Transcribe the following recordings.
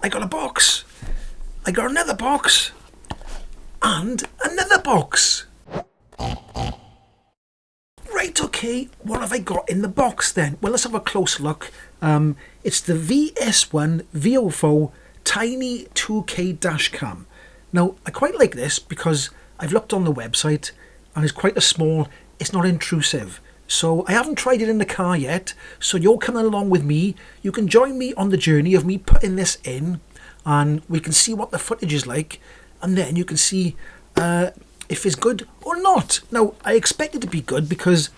I got a box. I got another box. And another box. Right, okay, what have I got in the box then? Well, let's have a close look. It's the VS1 VIOFO Tiny 2K dash cam. Now, I quite like this because I've looked on the website and it's quite a small, it's not intrusive. So I haven't tried it in the car yet, so you're coming along with me. You can join me on the journey of me putting this in, and we can see what the footage is like, and then you can see if it's good or not. Now, I expect it to be good because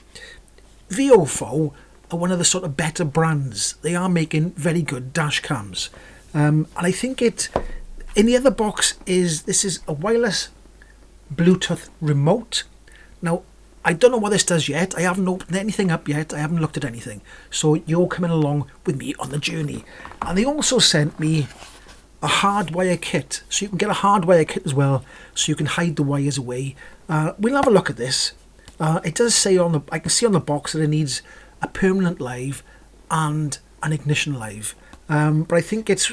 VIOFO are one of the sort of better brands. They are making very good dash cams. And I think in the other box this is a wireless Bluetooth remote. Now, I don't know what this does yet. I haven't opened anything up yet. I haven't looked at anything. So you're coming along with me on the journey. And they also sent me a hardwire kit. So you can get a hardwire kit as well, so you can hide the wires away. We'll have a look at this. It does say I can see on the box that it needs a permanent live and an ignition live. But I think it's,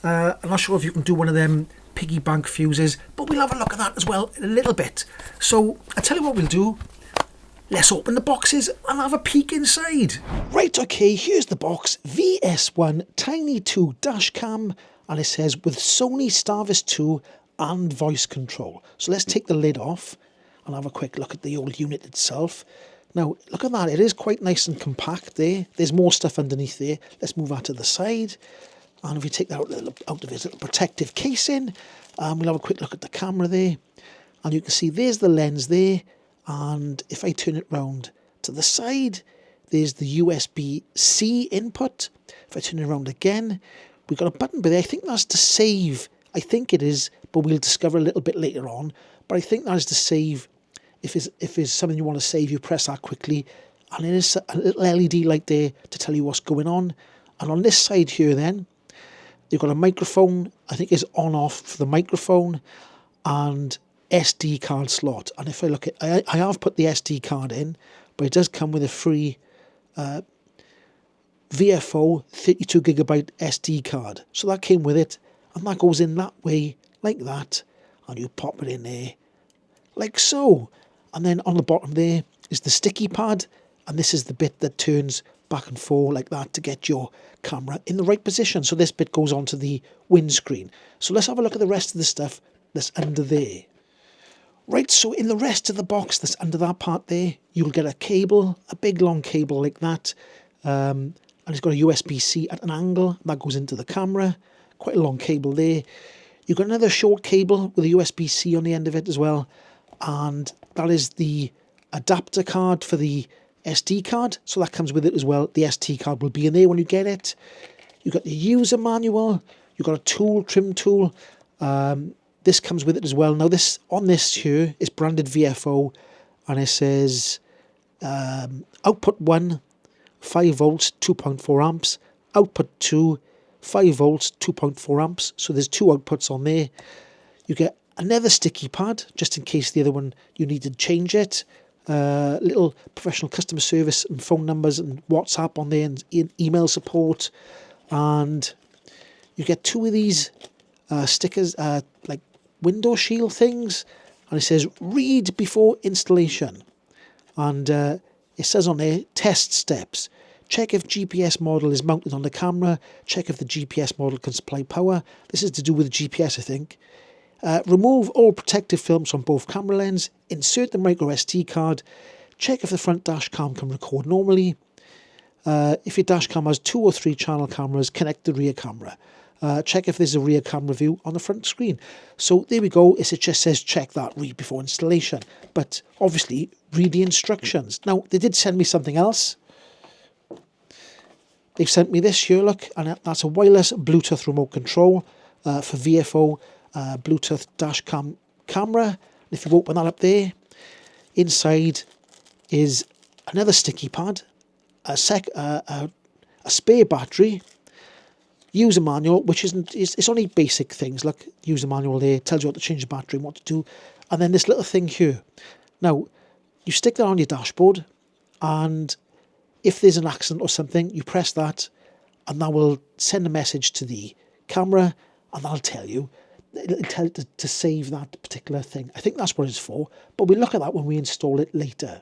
I'm not sure if you can do one of them piggy bank fuses, but we'll have a look at that as well in a little bit. So I'll tell you what we'll do. Let's open the boxes and have a peek inside. Right, okay, here's the box. VS1 Tiny 2 dash cam, and it says with Sony Starvis 2 and voice control. So let's take the lid off and have a quick look at the old unit itself. Now, look at that. It is quite nice and compact there. There's more stuff underneath there. Let's move that to the side. And if we take that out of its little protective casing, we'll have a quick look at the camera there. And you can see there's the lens there. And if I turn it round to the side, there's the USB-C input. If I turn it around again, we've got a button by there. I think that's to save. I think it is, but we'll discover a little bit later on. But I think that is to save. If it's something you want to save, you press that quickly. And it is a little LED light there to tell you what's going on. And on this side here then, you've got a microphone. I think it's on-off for the microphone. And SD card slot. And if I look at, I have put the SD card in, but it does come with a free VIOFO 32GB SD card. So that came with it, and that goes in that way, like that, and you pop it in there, like so. And then on the bottom there is the sticky pad, and this is the bit that turns back and forth like that to get your camera in the right position. So this bit goes onto the windscreen. So let's have a look at the rest of the stuff that's under there. Right, so in the rest of the box that's under that part there, you'll get a cable, a big long cable like that. And it's got a USB-C at an angle. That goes into the camera. Quite a long cable there. You've got another short cable with a USB-C on the end of it as well. And that is the adapter card for the SD card. So that comes with it as well. The SD card will be in there when you get it. You've got the user manual. You've got a tool, trim tool. This comes with it as well. Now this on this here is branded VIOFO, and it says output 1, 5 volts, 2.4 amps. Output 2, 5 volts, 2.4 amps. So there's two outputs on there. You get another sticky pad, just in case the other one you need to change it. Little professional customer service and phone numbers and WhatsApp on there, and email support. And you get two of these stickers, like window shield things, and it says read before installation. And it says on there, test steps. Check if GPS model is mounted on the camera. Check if the GPS model can supply power. This is to do with the GPS, I think. Remove all protective films from both camera lens. Insert the micro SD card. Check if the front dash cam can record normally. If your dash cam has 2 or 3 channel cameras, connect the rear camera. Check if there's a rear camera view on the front screen. So there we go. It just says check that, read before installation. But obviously, read the instructions. Now, they did send me something else. They've sent me this here, look, and that's a wireless Bluetooth remote control for VIOFO Bluetooth dash cam camera. If you open that up there, inside is another sticky pad, a spare battery, user manual, which it's only basic things, like user manual there, tells you how to change the battery and what to do, and then this little thing here. Now, you stick that on your dashboard, and if there's an accident or something, you press that, and that will send a message to the camera, and that'll tell you. It'll tell it to save that particular thing. I think that's what it's for, but we'll look at that when we install it later.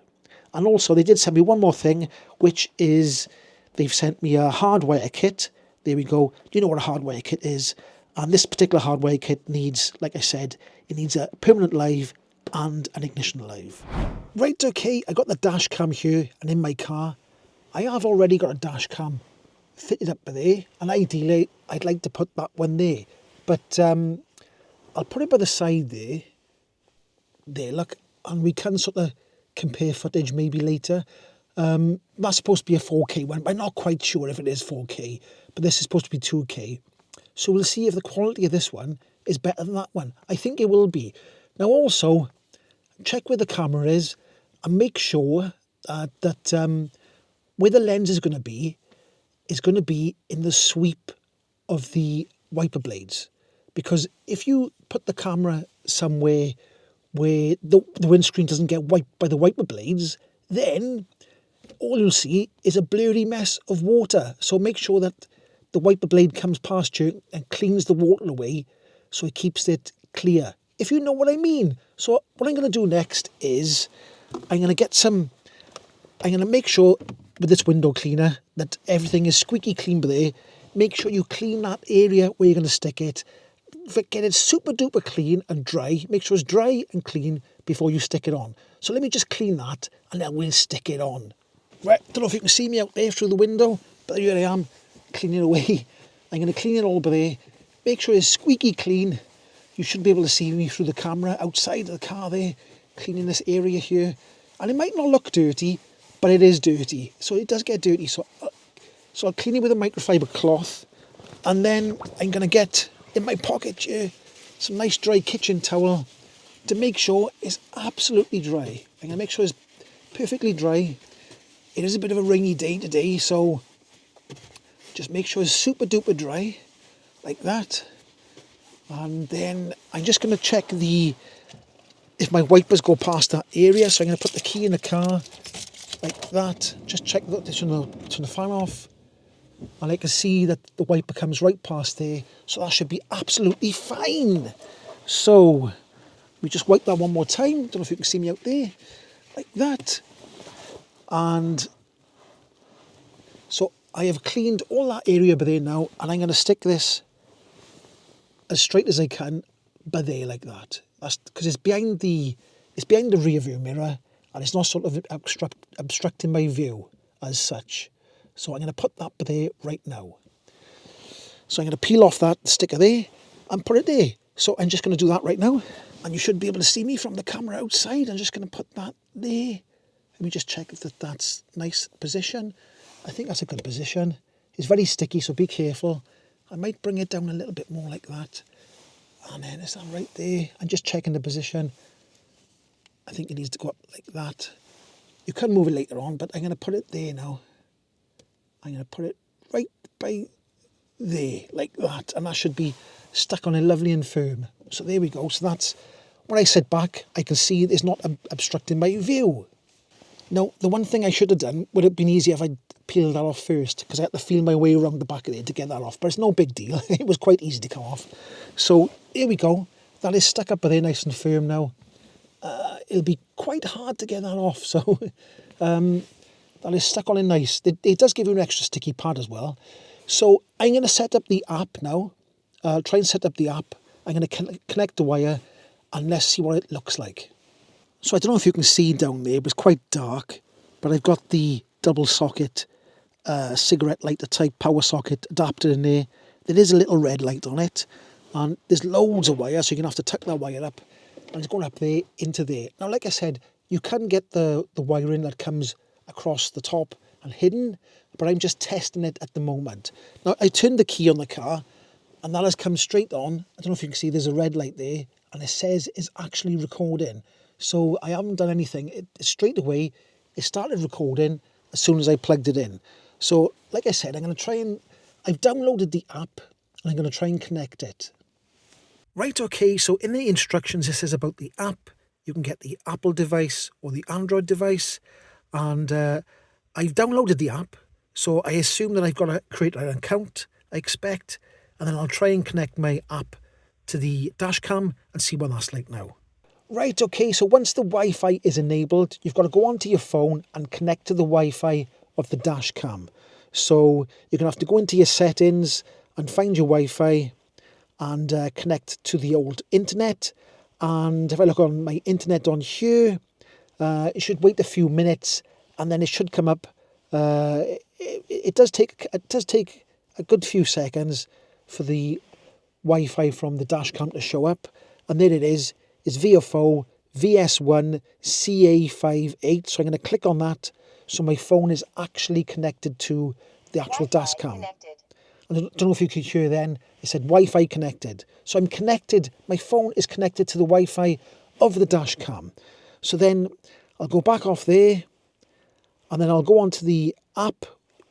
And also, they did send me one more thing, which is they've sent me a hardwire kit. There we go. Do you know what a hardwire kit is? And this particular hardwire kit needs, like I said, it needs a permanent live and an ignition live. Right, okay, I got the dash cam here, and in my car, I have already got a dash cam fitted up there, and ideally, I'd like to put that one there. But I'll put it by the side there. There, look, and we can sort of compare footage maybe later. That's supposed to be a 4K one, but I'm not quite sure if it is 4K, but this is supposed to be 2K. So we'll see if the quality of this one is better than that one. I think it will be. Now also, check where the camera is and make sure that where the lens is going to be in the sweep of the wiper blades. Because if you put the camera somewhere where the windscreen doesn't get wiped by the wiper blades, then all you'll see is a blurry mess of water. So make sure that the wiper blade comes past you and cleans the water away so it keeps it clear, if you know what I mean. So what I'm going to do next is I'm going to make sure with this window cleaner that everything is squeaky clean by there. Make sure you clean that area where you're going to stick it. Get it super duper clean and dry. Make sure it's dry and clean before you stick it on. So let me just clean that and then we'll stick it on. Right, don't know if you can see me out there through the window, but here I am cleaning away. I'm going to clean it all by there. Make sure it's squeaky clean. You should be able to see me through the camera outside of the car there, cleaning this area here. And it might not look dirty, but it is dirty. So it does get dirty. So I'll clean it with a microfiber cloth, and then I'm going to get in my pocket here some nice dry kitchen towel to make sure it's absolutely dry. I'm going to make sure it's perfectly dry. It is a bit of a rainy day today, so just make sure it's super duper dry, like that. And then I'm just going to check if my wipers go past that area. So I'm going to put the key in the car, like that. Just check that, turn the fan off. And I can see that the wiper comes right past there. So that should be absolutely fine. So we just wipe that one more time. Don't know if you can see me out there, like that. And so I have cleaned all that area by there now, and I'm going to stick this as straight as I can by there, like that. That's because it's behind the rear view mirror, and it's not sort of obstructing my view as such. So I'm going to put that by there right now. So I'm going to peel off that sticker there and put it there. So I'm just going to do that right now, and you should be able to see me from the camera outside. I'm just going to put that there. Let me just check that that's nice position. I think that's a good position. It's very sticky, so be careful. I might bring it down a little bit more like that. And then is that right there? I'm just checking the position. I think it needs to go up like that. You can move it later on, but I'm going to put it there now. I'm going to put it right by there, like that. And that should be stuck on it lovely and firm. So there we go. So that's, when I sit back, I can see it's not obstructing my view. Now, the one thing I should have done would have been easier if I'd peeled that off first, because I had to feel my way around the back of it to get that off. But it's no big deal. It was quite easy to come off. So here we go. That is stuck up there nice and firm now. It'll be quite hard to get that off. So that is stuck on it nice. It does give you an extra sticky pad as well. So I'm going to set up the app now. Try and set up the app. I'm going to connect the wire and let's see what it looks like. So I don't know if you can see down there, but it's quite dark. But I've got the double socket cigarette lighter type power socket adapter in there. There is a little red light on it. And there's loads of wire, so you're going to have to tuck that wire up. And it's going up there into there. Now, like I said, you can get the wiring that comes across the top and hidden, but I'm just testing it at the moment. Now, I turned the key on the car, and that has come straight on. I don't know if you can see, there's a red light there, and it says it's actually recording. So I haven't done anything. Straight away, it started recording as soon as I plugged it in. So, like I said, I'm going to try and... I've downloaded the app, and I'm going to try and connect it. Right, okay, so in the instructions, it says about the app. You can get the Apple device or the Android device. And I've downloaded the app, so I assume that I've got to create an account, I expect. and then I'll try and connect my app to the dash cam and see what that's like now. Right, okay, so once the Wi-Fi is enabled, you've got to go onto your phone and connect to the Wi-Fi of the dash cam. So you're going to have to go into your settings and find your Wi-Fi and connect to the old internet. And if I look on my internet on here, it should wait a few minutes and then it should come up. It does take a good few seconds for the Wi-Fi from the dash cam to show up, and there it is. It's VIOFO VS1 CA58. So I'm going to click on that, so my phone is actually connected to the actual dash cam. I don't know if you could hear then, it said Wi-Fi connected. So I'm connected, my phone is connected to the Wi-Fi of the dash cam. So then I'll go back off there, and then I'll go onto the app,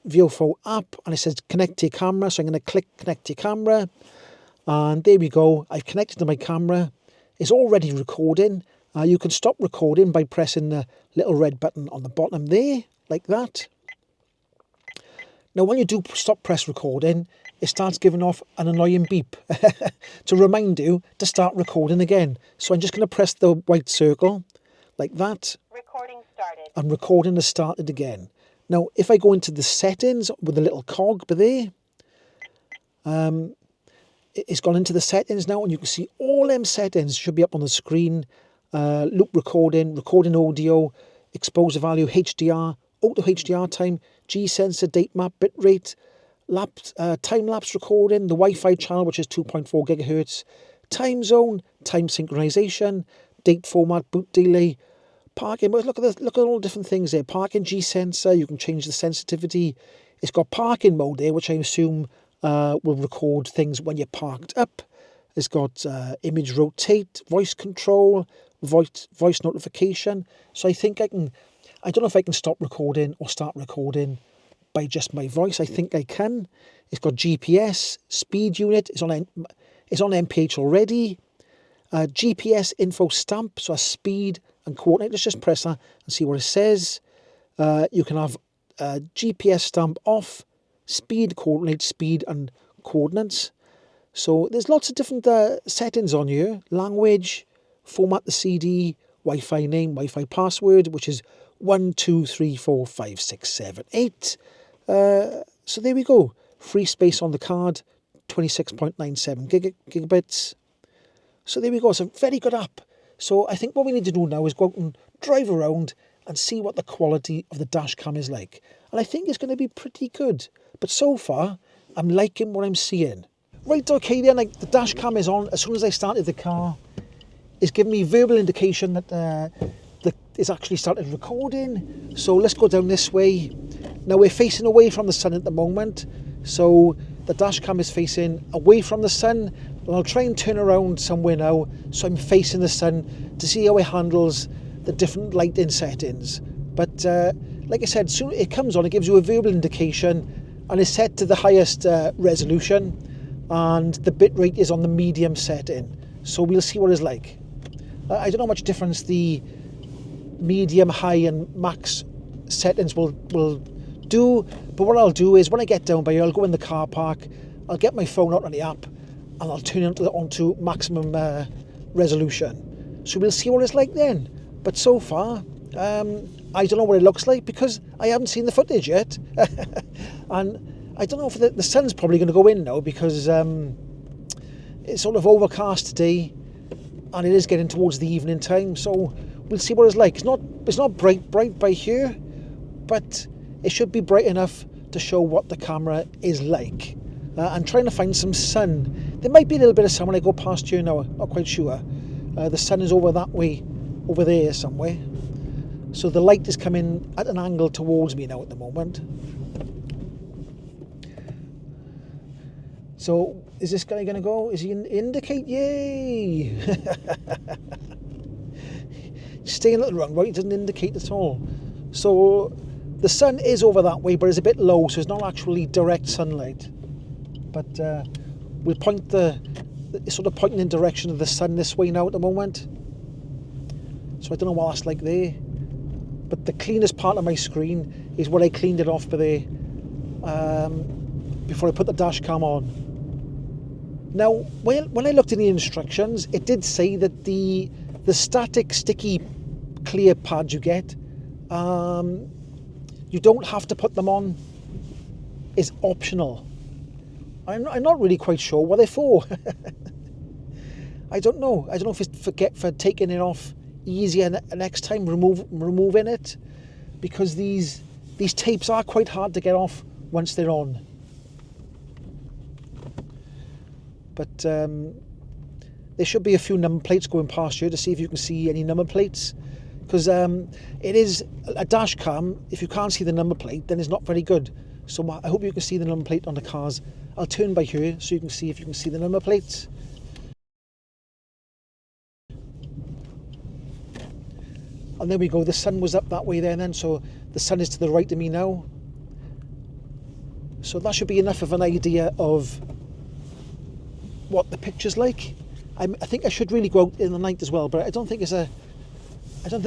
VIOFO app, and it says connect to your camera. So I'm going to click connect to your camera, and there we go. I've connected to my camera. It's already recording. You can stop recording by pressing the little red button on the bottom there, like that. Now, when you do press recording, it starts giving off an annoying beep to remind you to start recording again. So I'm just going to press the white circle, like that. Recording started. And recording has started again. Now, if I go into the settings with the little cog there, it's gone into the settings now, and you can see all them settings should be up on the screen. Loop recording, recording audio, exposure value, HDR, auto HDR time, G-sensor, date map, bitrate, time-lapse recording, the Wi-Fi channel, which is 2.4 gigahertz, time zone, time synchronization, date format, boot delay, parking. Look at all the different things there. Parking G-sensor, you can change the sensitivity. It's got parking mode there, which I assume will record things when you're parked up. It's got image rotate, voice control, voice notification. So I think I don't know if I can stop recording or start recording by just my voice. I think I can. It's got GPS, speed unit. It's on MPH already. GPS info stamp, so a speed and coordinate. Let's just press that and see what it says. You can have GPS stamp off, speed, coordinate, speed and coordinates. So there's lots of different settings on here. Language, format the CD, Wi-Fi name, Wi-Fi password, which is 1, 2, 3, 4, 5, 6, 7, 8. So there we go. Free space on the card, 26.97 gigabits. So there we go. It's a very good app. So I think what we need to do now is go out and drive around and see what the quality of the dash cam is like. And I think it's going to be pretty good. But so far, I'm liking what I'm seeing. Right, okay then, like the dash cam is on. As soon as I started the car, it's giving me verbal indication that it's actually started recording. So let's go down this way. Now we're facing away from the sun at the moment. So the dash cam is facing away from the sun. And I'll try and turn around somewhere now so I'm facing the sun to see how it handles the different lighting settings. But like I said, soon it comes on, it gives you a verbal indication, and it's set to the highest resolution, and the bitrate is on the medium setting. So we'll see what it's like. I don't know how much difference the medium, high and max settings will do, but what I'll do is when I get down by here, I'll go in the car park, I'll get my phone out on the app, and I'll turn it onto maximum resolution. So we'll see what it's like then. But so far, I don't know what it looks like because I haven't seen the footage yet. And I don't know if the sun's probably going to go in now because it's sort of overcast today and it is getting towards the evening time. So we'll see what it's like. It's not bright by here, but it should be bright enough to show what the camera is like. I'm trying to find some sun. There might be a little bit of sun when I go past here now, not quite sure. The sun is over that way, over there somewhere. So the light is coming at an angle towards me now at the moment. So is this guy going to go? Is he going to indicate? Yay! Staying a little run, right? It doesn't indicate at all. So the sun is over that way, but it's a bit low, so it's not actually direct sunlight. But we'll point it's sort of pointing in the direction of the sun this way now at the moment. So I don't know what that's like there. But the cleanest part of my screen is what I cleaned it off by there before I put the dash cam on. Now, when I looked in the instructions, it did say that the static sticky clear pads you get, you don't have to put them on, is optional. I'm not really quite sure what they're for. I don't know. I don't know if it's for taking it off easier next time, removing it, because these tapes are quite hard to get off once they're on. But there should be a few number plates going past you to see if you can see any number plates, because it is a dash cam. If you can't see the number plate, then it's not very good. So I hope you can see the number plate on the cars. I'll turn by here so you can see if you can see the number plates. And there we go, the sun was up that way then, so the sun is to the right of me now. So that should be enough of an idea of what the picture's like. I think I should really go out in the night as well, but I don't think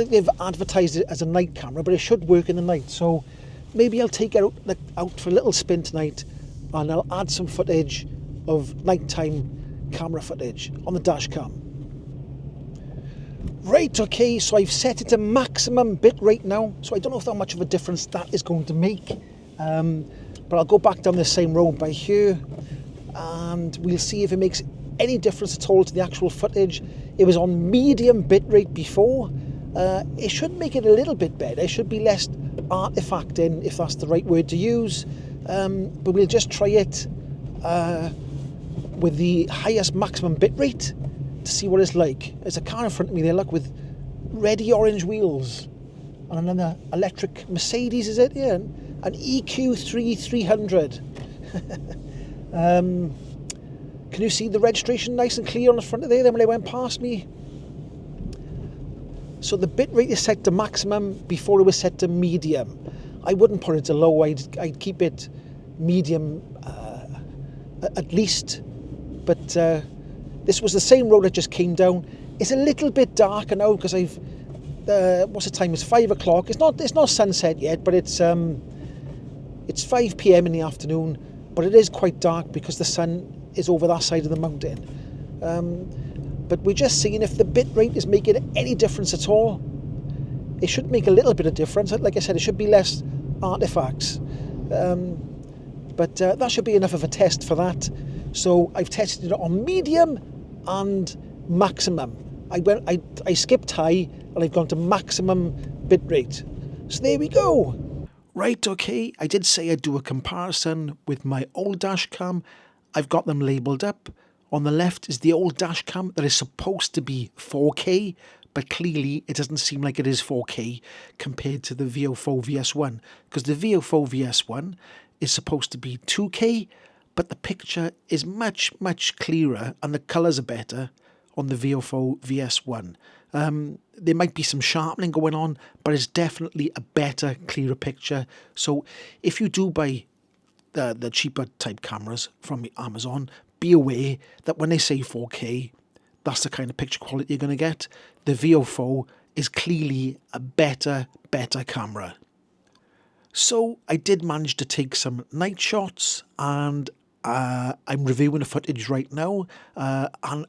they've advertised it as a night camera, but it should work in the night. So maybe I'll take it out for a little spin tonight, and I'll add some footage of nighttime camera footage on the dash cam. Right, okay, so I've set it to maximum bitrate now, so I don't know how much of a difference that is going to make, but I'll go back down the same road by here, and we'll see if it makes any difference at all to the actual footage. It was on medium bitrate before. It should make it a little bit better. It should be less artifacting, if that's the right word to use, but we'll just try it with the highest maximum bitrate to see what it's like. There's a car in front of me there, look, with ready orange wheels, and another electric Mercedes, is it? Yeah, an EQ3 300. Can you see the registration nice and clear on the front of there then when they went past me? So the bitrate is set to maximum before it was set to medium. I wouldn't put it to low, I'd keep it medium at least, but this was the same road I just came down. It's a little bit darker now because I've what's the time? It's 5 o'clock. It's not sunset yet, but it's 5 p.m. in the afternoon. But it is quite dark because the sun is over that side of the mountain. But we're just seeing if the bitrate is making any difference at all. It should make a little bit of difference. Like I said, it should be less artifacts. But that should be enough of a test for that. So I've tested it on medium and maximum. I skipped high and I've gone to maximum bitrate. So there we go. Right, okay, I did say I'd do a comparison with my old dash cam. I've got them labelled up. On the left is the old dash cam that is supposed to be 4K, but clearly it doesn't seem like it is 4K compared to the VIOFO VS1, because the VIOFO VS1 is supposed to be 2K, but the picture is much, much clearer and the colours are better on the VIOFO VS1. There might be some sharpening going on, but it's definitely a better, clearer picture. So if you do buy the cheaper type cameras from Amazon, be aware that when they say 4K, that's the kind of picture quality you're going to get. The VIOFO is clearly a better camera. So I did manage to take some night shots, and I'm reviewing the footage right now, and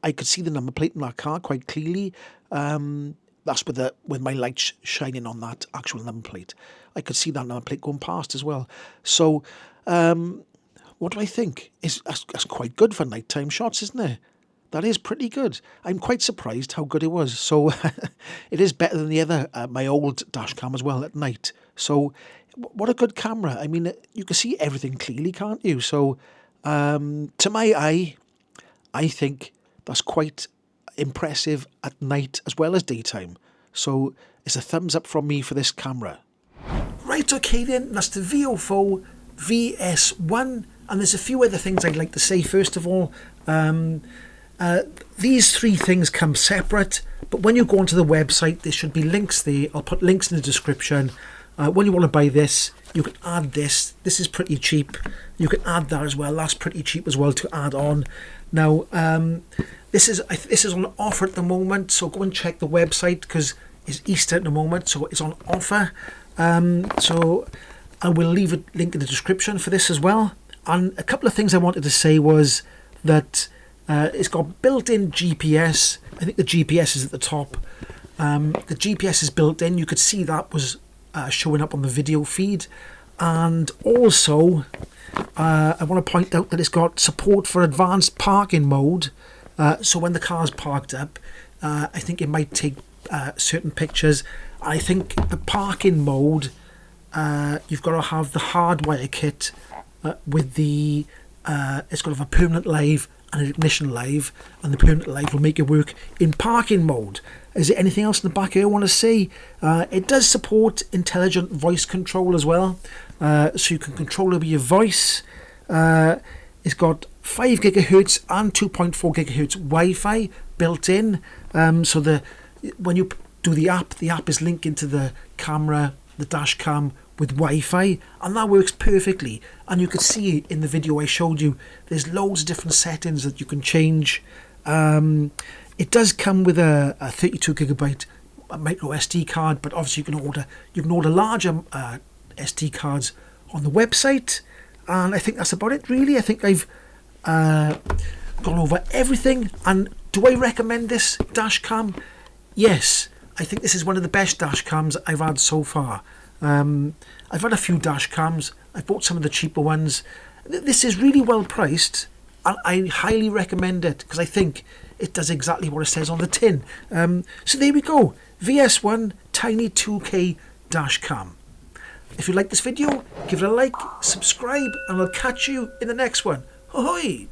I could see the number plate in that car quite clearly. That's with my lights shining on that actual number plate. I could see that number plate going past as well. So what do I think? That's quite good for nighttime shots, isn't it? That is pretty good. I'm quite surprised how good it was. So it is better than the other, my old dash cam as well at night. So what a good camera. I mean, you can see everything clearly, can't you? So to my eye, I think that's quite impressive at night as well as daytime. So it's a thumbs up from me for this camera. Right, okay then, that's the VIOFO VS1, and there's a few other things I'd like to say. First of all, these three things come separate, but when you go onto the website, there should be links there. I'll put links in the description. When you want to buy this, you can add this. This is pretty cheap. You can add that as well. That's pretty cheap as well to add on. Now, this is on offer at the moment, so go and check the website because it's Easter at the moment, so it's on offer. So I will leave a link in the description for this as well. And a couple of things I wanted to say was that it's got built-in GPS. I think the GPS is at the top. The GPS is built in. You could see that was showing up on the video feed. And also, I want to point out that it's got support for advanced parking mode. So when the car's parked up, I think it might take certain pictures. I think the parking mode, you've got to have the hardwire kit with the, it's got to have a permanent live and an ignition live, and the permanent live will make it work in parking mode. Is there anything else in the back here I want to say? It does support intelligent voice control as well, so you can control it with your voice. It's got 5 gigahertz and 2.4 gigahertz Wi-Fi built in, so when you do the app is linked into the camera, the dash cam, with Wi-Fi, and that works perfectly. And you could see in the video I showed you, there's loads of different settings that you can change. It does come with a 32 gigabyte micro SD card, but obviously you can order larger SD cards on the website. And I think that's about it, really. I think I've gone over everything. And do I recommend this dash cam? Yes, I think this is one of the best dash cams I've had so far. I've had a few dash cams. I've bought some of the cheaper ones. This is really well priced, and I highly recommend it because I think it does exactly what it says on the tin. So there we go, VS1 Tiny 2K dash cam. If you like this video, give it a like, subscribe, and I'll catch you in the next one. Ahoy!